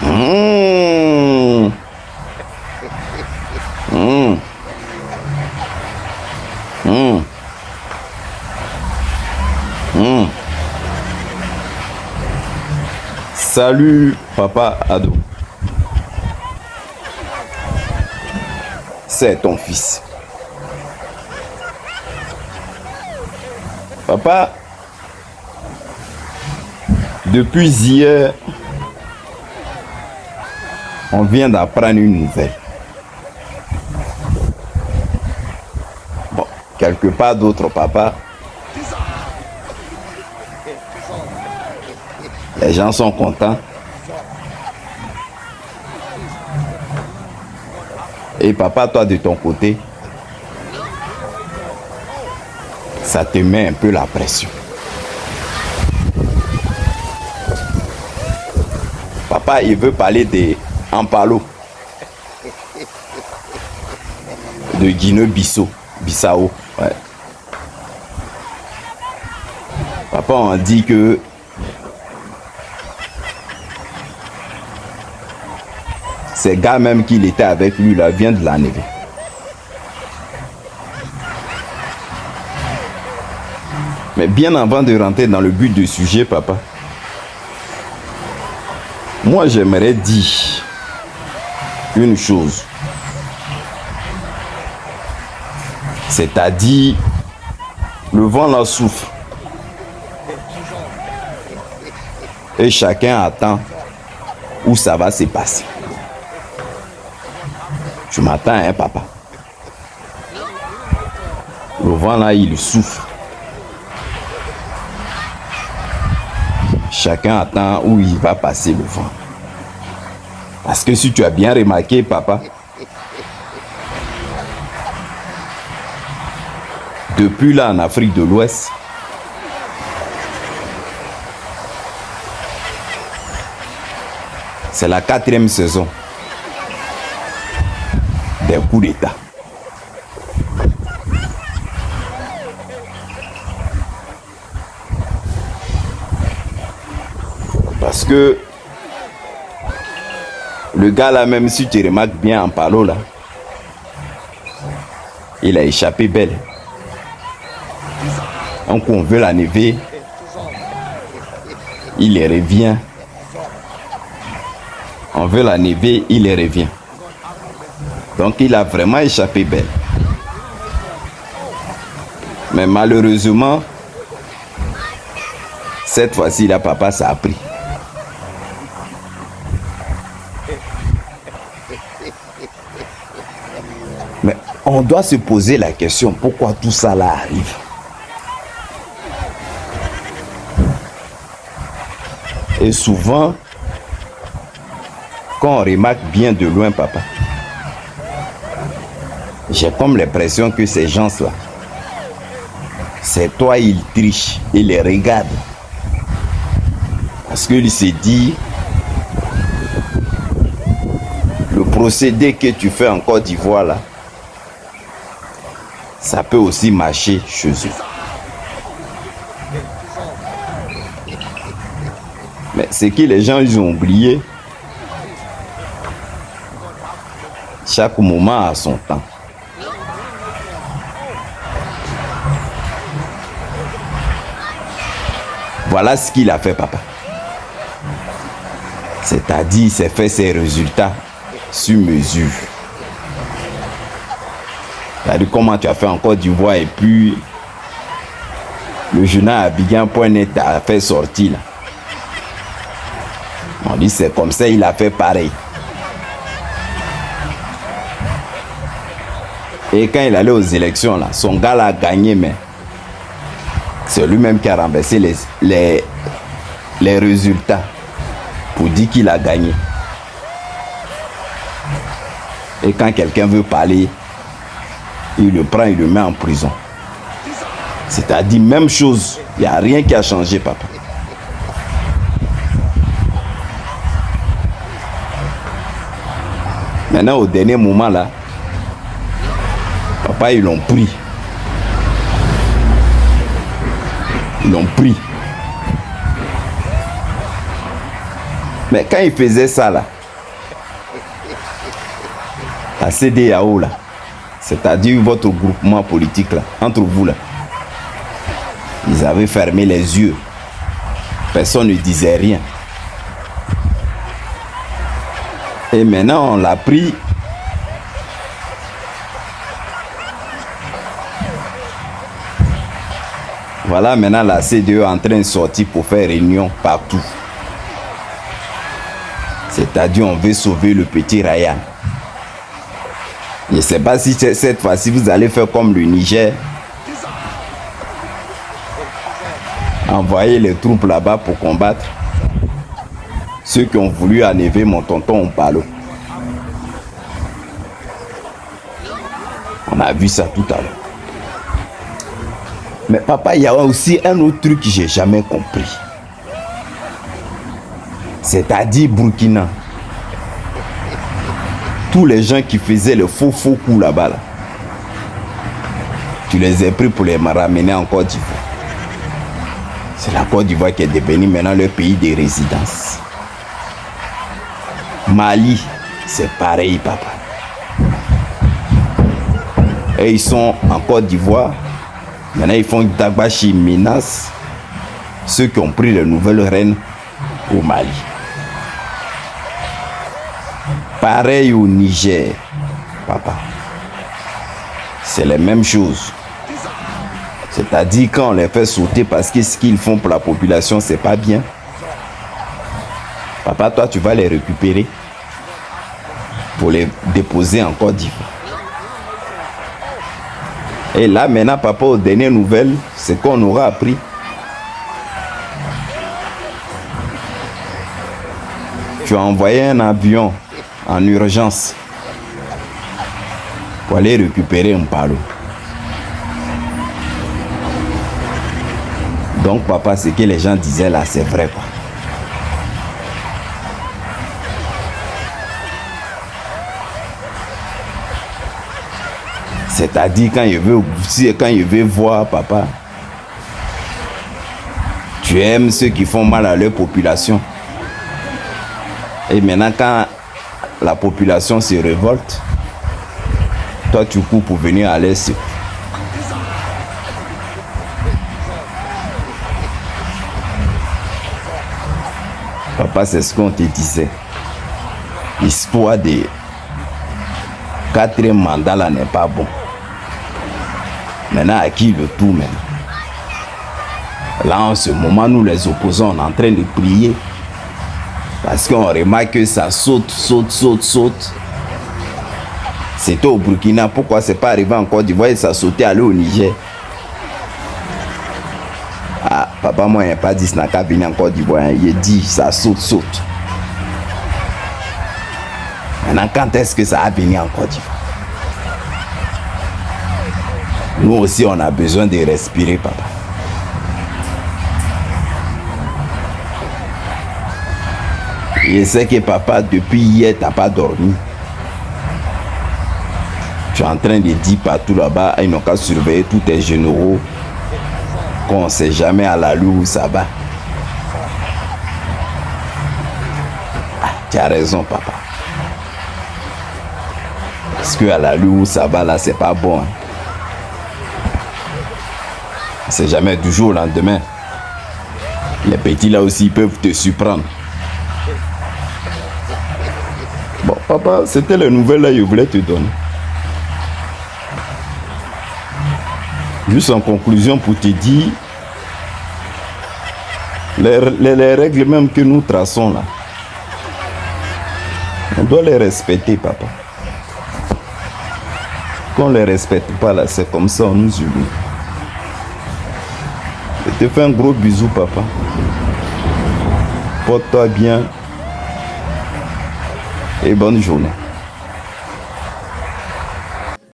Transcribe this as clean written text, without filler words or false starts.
Mmh. Mmh. Mmh. Mmh. Salut, papa ado. C'est ton fils. Papa, depuis hier, on vient d'apprendre une nouvelle. Bon, quelque part d'autre, papa, les gens sont contents. Et papa, toi de ton côté, ça te met un peu la pression. Papa, il veut parler de Ampalo, de Guinée-Bissau, ouais. Papa, on dit que ces gars même qu'il était avec lui là viennent de l'enlever. Mais bien avant de rentrer dans le but du sujet, papa, moi j'aimerais dire une chose. C'est-à-dire, le vent là souffle. Et chacun attend où ça va se passer. Tu m'attends, hein, papa? Le vent là, il souffle. Chacun attend où il va passer le vent. Parce que si tu as bien remarqué, papa, depuis là en Afrique de l'Ouest, c'est la 4e saison des coups d'État. Parce que le gars là, même si tu remarques bien en parlant là, il a échappé belle. Donc on veut l'enlever, il revient. On veut l'enlever, il revient. Donc il a vraiment échappé belle. Mais malheureusement, cette fois-ci là, papa, ça a pris. Mais on doit se poser la question, pourquoi tout ça là arrive? Et souvent, quand on remarque bien de loin, papa, j'ai comme l'impression que ces gens-là, c'est toi, ils trichent, ils les regardent. Parce qu'il se dit, le procédé que tu fais en Côte d'Ivoire là, ça peut aussi marcher chez eux. Mais ce que les gens ils ont oublié, chaque moment a son temps. Voilà ce qu'il a fait, papa. C'est-à-dire, il s'est fait ses résultats sur mesure. C'est-à-dire comment tu as fait en Côte d'Ivoire et puis le journal Abidjan.net a fait sortir là. On dit c'est comme ça, il a fait pareil. Et quand il allait aux élections là, son gars l'a gagné, mais c'est lui-même qui a renversé les résultats pour dire qu'il a gagné. Et quand quelqu'un veut parler, il le prend, il le met en prison. C'est-à-dire, même chose, il n'y a rien qui a changé, papa. Maintenant, au dernier moment là, papa, ils l'ont pris. Ils l'ont pris. Mais quand il faisait ça là, la CEDEAO là, c'est-à-dire votre groupement politique là, entre vous là, ils avaient fermé les yeux. Personne ne disait rien. Et maintenant on l'a pris. Voilà, maintenant la CEDEAO est en train de sortir pour faire réunion partout. C'est-à-dire on veut sauver le petit Ryan. Je ne sais pas si cette fois-ci vous allez faire comme le Niger. Envoyer les troupes là-bas pour combattre ceux qui ont voulu enlever mon tonton Ompalo. On a vu ça tout à l'heure. Mais papa, il y a aussi un autre truc que j'ai jamais compris. C'est-à-dire Burkina. Tous les gens qui faisaient le faux coups là-bas, là, tu les as pris pour les ramener en Côte d'Ivoire. C'est la Côte d'Ivoire qui est devenue maintenant le pays de résidence. Mali, c'est pareil, papa. Et ils sont en Côte d'Ivoire. Maintenant, ils font Dagbashi, menace ceux qui ont pris les nouvelles reines au Mali. Pareil au Niger, papa. C'est les mêmes choses. C'est-à-dire quand on les fait sauter parce que ce qu'ils font pour la population, c'est pas bien. Papa, toi, tu vas les récupérer pour les déposer en Côte d'Ivoire. Et là, maintenant, papa, aux dernières nouvelles, c'est qu'on aura appris. Tu as envoyé un avion en urgence pour aller récupérer Ompalo. Donc, papa, ce que les gens disaient là, c'est vrai, quoi. C'est-à-dire, quand il veut voir, papa, tu aimes ceux qui font mal à leur population. Et maintenant, quand la population se révolte, toi, tu cours pour venir à l'est. Papa, c'est ce qu'on te disait. L'histoire de 4e mandat là n'est pas bon. Maintenant, à qui le tout maintenant? Là, en ce moment, nous les opposants, on est en train de prier. Parce qu'on remarque que ça saute. C'était au Burkina. Pourquoi c'est pas arrivé en Côte d'Ivoire et ça sautait aller au Niger? Ah, papa, moi, il n'a pas dit que ça n'a qu'à venir en Côte d'Ivoire. Il a dit ça saute. Maintenant, quand est-ce que ça va venir en Côte d'Ivoire? Nous aussi, on a besoin de respirer, papa. Je sais que papa, depuis hier, tu n'as pas dormi. Tu es en train de dire partout là-bas, ils n'ont qu'à surveiller tous tes généraux, qu'on ne sait jamais à la lue où ça va. Ah, tu as raison, papa. Parce qu'à la lue où ça va, là, c'est pas bon. Hein. C'est jamais du jour au lendemain. Les petits là aussi peuvent te surprendre. Bon, papa, c'était les nouvelles là que je voulais te donner. Juste en conclusion pour te dire, les règles même que nous traçons là, on doit les respecter, papa. Quand on ne les respecte pas là, c'est comme ça, on nous humilie. Je te fais un gros bisou, papa. Porte-toi bien et bonne journée.